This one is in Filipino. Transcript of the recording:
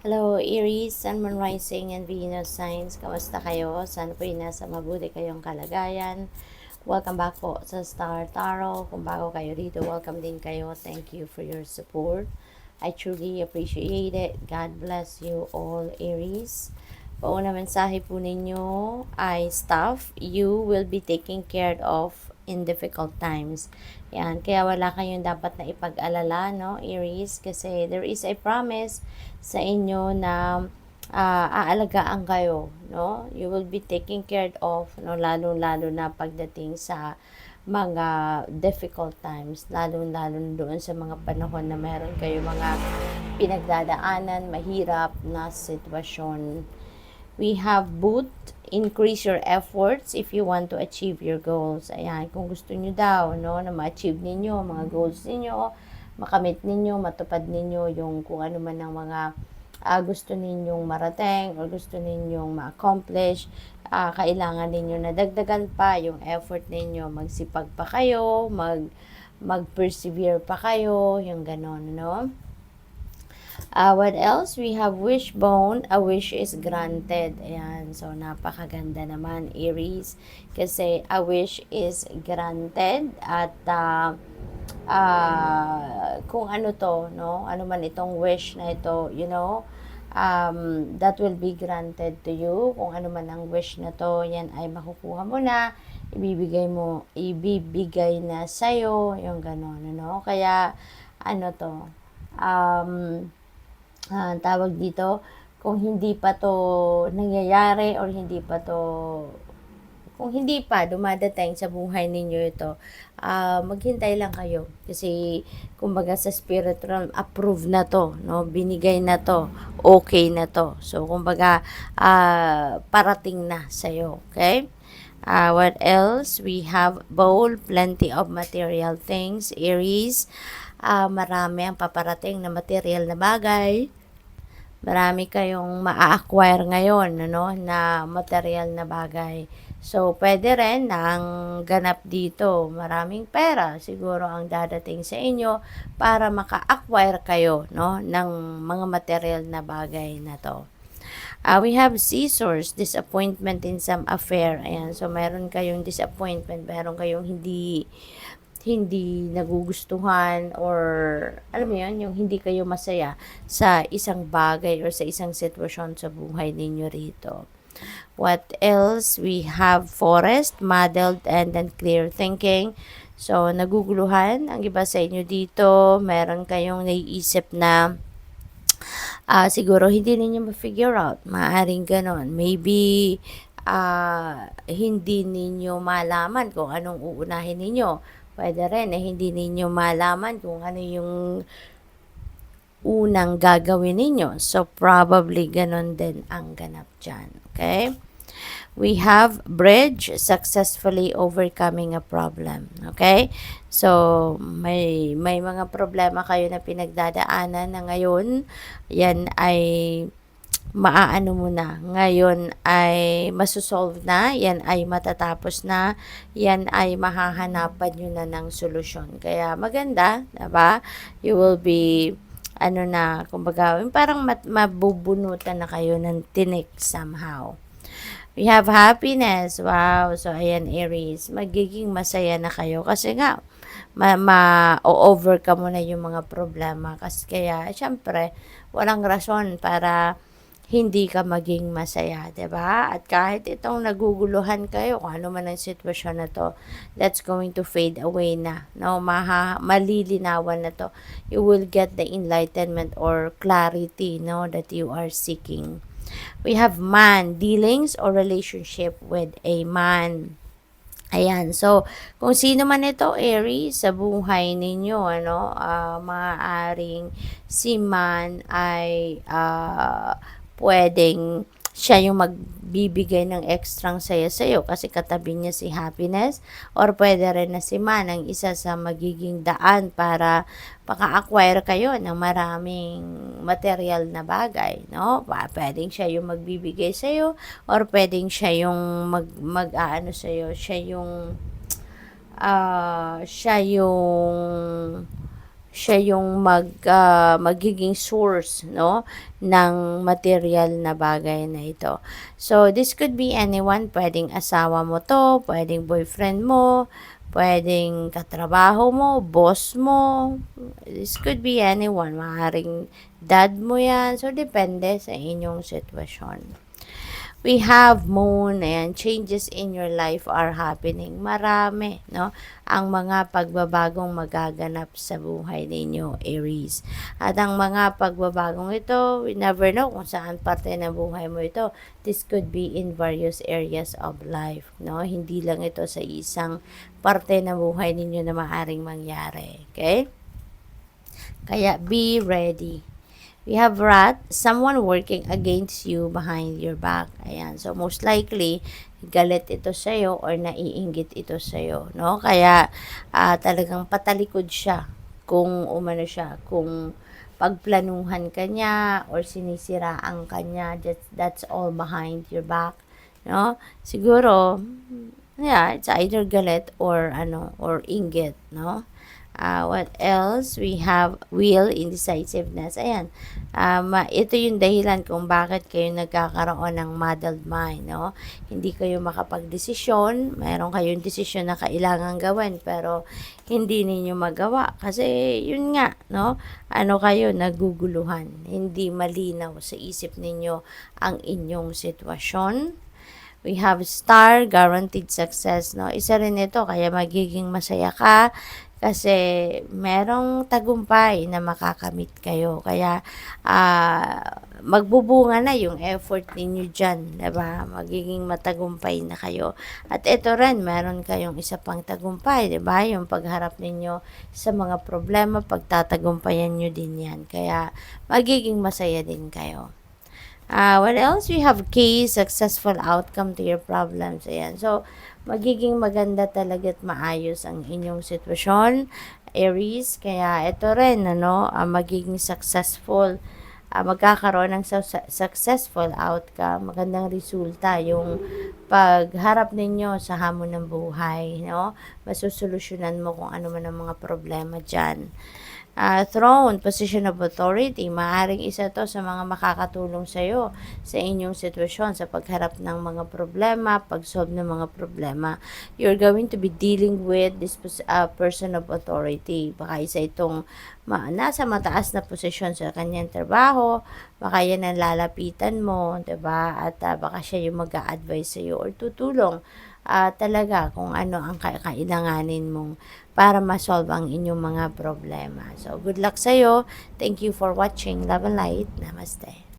Hello, Aries, Sun, Moon, Rising, and Venus signs. Kamusta kayo? Sana po nasa mabuti kayong kalagayan. Welcome back po sa Star Tarot. Kung bago kayo dito, welcome din kayo. Thank you for your support. I truly appreciate it. God bless you all, Aries. Pauna mensahe po ninyo ay stuff you will be taken care of in difficult times. Yan, kaya wala kayong dapat na ipag-alala, no, Aries, kasi there is a promise sa inyo na aalagaan kayo, no? You will be taken care of, no, lalo-lalo na pagdating sa mga difficult times, lalo-lalo doon sa mga panahon na meron kayo mga pinagdadaanan, mahirap na sitwasyon. We have boot, increase your efforts if you want to achieve your goals. Ayan, kung gusto niyo daw, no, na ma-achieve ninyo, mga goals ninyo, makamit ninyo, matupad ninyo yung kung ano man ang mga gusto ninyong marating or gusto ninyong ma-accomplish, kailangan ninyo na dagdagan pa yung effort ninyo, magsipag pa kayo, mag-persevere pa kayo, yung ganon, no? What else? We have wishbone. A wish is granted. Ayan. So, napakaganda naman, Aries. Kasi a wish is granted. At kung ano to, no? Ano man itong wish na ito, that will be granted to you. Kung ano man ang wish na to, yan ay makukuha mo na. Ibibigay na sa'yo. Yung gano'n, no? Kaya, ano to, tawag dito, kung hindi pa to nangyayari or kung hindi pa dumadating sa buhay ninyo ito, maghintay lang kayo. Kasi, kumbaga sa spirit realm, approve na to, no? Binigay na to, okay na to. So, kumbaga, parating na sa'yo, okay? What else? We have bowl, plenty of material things, Aries. Marami ang paparating na material na bagay. Marami kayong maa-acquire ngayon, ano, na material na bagay. So, pwede rin na ang ganap dito, maraming pera siguro ang dadating sa inyo para maka-acquire kayo, no, ng mga material na bagay na to. We have scissors, disappointment in some affair. Ayan, so meron kayong disappointment, meron kayong hindi nagugustuhan or alam mo yun, yung hindi kayo masaya sa isang bagay or sa isang sitwasyon sa buhay ninyo rito. What else? We have forest, muddled, and then clear thinking. So, naguguluhan ang iba sa inyo dito. Meron kayong naiisip na siguro hindi ninyo ma-figure out. Maaring ganon. Maybe, hindi ninyo malaman kung anong uunahin ninyo. Pwede rin hindi ninyo malaman kung ano yung unang gagawin ninyo. So, probably ganon din ang ganap dyan. Okay? We have bridge, successfully overcoming a problem. Okay? So, may mga problema kayo na pinagdadaanan na ngayon, yan ay maaano mo na. Ngayon ay masosolve na, yan ay matatapos na, yan ay mahahanapan nyo na ng solusyon. Kaya maganda, diba? You will be, kumbaga, parang mabubunutan na kayo ng tinik somehow. We have happiness. Wow. So, ayan, Aries. Magiging masaya na kayo. Kasi nga, ma-overcome mo na yung mga problema. Kasi kaya, syempre, walang rason para hindi ka maging masaya, 'di ba? At kahit itong naguguluhan kayo, kung ano man ang sitwasyon na to, that's going to fade away na. No, malilinawan na to. You will get the enlightenment or clarity, no, that you are seeking. We have man, dealings or relationship with a man. Ayan, so, kung sino man ito, Aries, sa buhay ninyo, maaaring si man ay pwedeng siya yung magbibigay ng extrang saya sa'yo kasi katabi niya si happiness, or pwede rin na si man ang isa sa magiging daan para maka-acquire kayo ng maraming material na bagay, no? Pwedeng siya yung magbibigay sa'yo, or pwedeng siya yung mag-aano sa'yo, siya yung siya yung magiging source, no, ng material na bagay na ito. So, this could be anyone. Pwedeng asawa mo to, pwedeng boyfriend mo, pwedeng katrabaho mo, boss mo. This could be anyone. Maaaring dad mo yan. So, depende sa inyong sitwasyon. We have moon, and changes in your life are happening. Marami, no? Ang mga pagbabagong magaganap sa buhay ninyo, Aries. At ang mga pagbabagong ito, we never know kung saan parte ng buhay mo ito. This could be in various areas of life, no? Hindi lang ito sa isang parte ng buhay ninyo na maaring mangyari. Okay? Kaya be ready. We have rat, someone working against you behind your back. Ayan. So, most likely, galit ito sa'yo or naiinggit ito sa'yo. No? Kaya, talagang patalikod siya kung umano siya, kung pagplanuhan ka niya or sinisiraan ka niya, that's all behind your back. No? Siguro, yeah, it's either galit or or inggit, no? What else? We have will, indecisiveness. Ayan. Ito yung dahilan kung bakit kayo nagkakaroon ng muddled mind, no? Hindi kayo makapagdesisyon. Meron kayong desisyon na kailangan gawin, pero hindi ninyo magawa. Kasi, yun nga, no? Kayo, naguguluhan. Hindi malinaw sa isip ninyo ang inyong sitwasyon. We have star, guaranteed success, no? Isa rin ito, kaya magiging masaya ka kasi merong tagumpay na makakamit kayo. Kaya, magbubunga na yung effort ninyo dyan, diba? Magiging matagumpay na kayo. At ito rin, meron kayong isa pang tagumpay, diba? Yung pagharap ninyo sa mga problema, pagtatagumpayan nyo din yan. Kaya, magiging masaya din kayo. What else? We have case, successful outcome to your problems. Ayan. So, magiging maganda talaga at maayos ang inyong sitwasyon, Aries. Kaya, ito rin, magiging successful. Magkakaroon ng successful outcome, magandang resulta yung pagharap ninyo sa hamon ng buhay, no? Masusolusyonan mo kung ano man ang mga problema dyan. Throne, position of authority, maaaring isa to sa mga makakatulong sa iyo sa inyong sitwasyon sa pagharap ng mga problema, pag-solve ng mga problema. You're going to be dealing with this person of authority. Baka isa itong nasa mataas na posisyon sa kanyang trabaho, baka yan ang lalapitan mo, 'di ba? At baka siya yung mag-a-advise sa iyo or tutulong talaga kung ano ang kailanganin mong para ma-solve ang inyong mga problema. So, good luck sa'yo. Thank you for watching. Love and light. Namaste.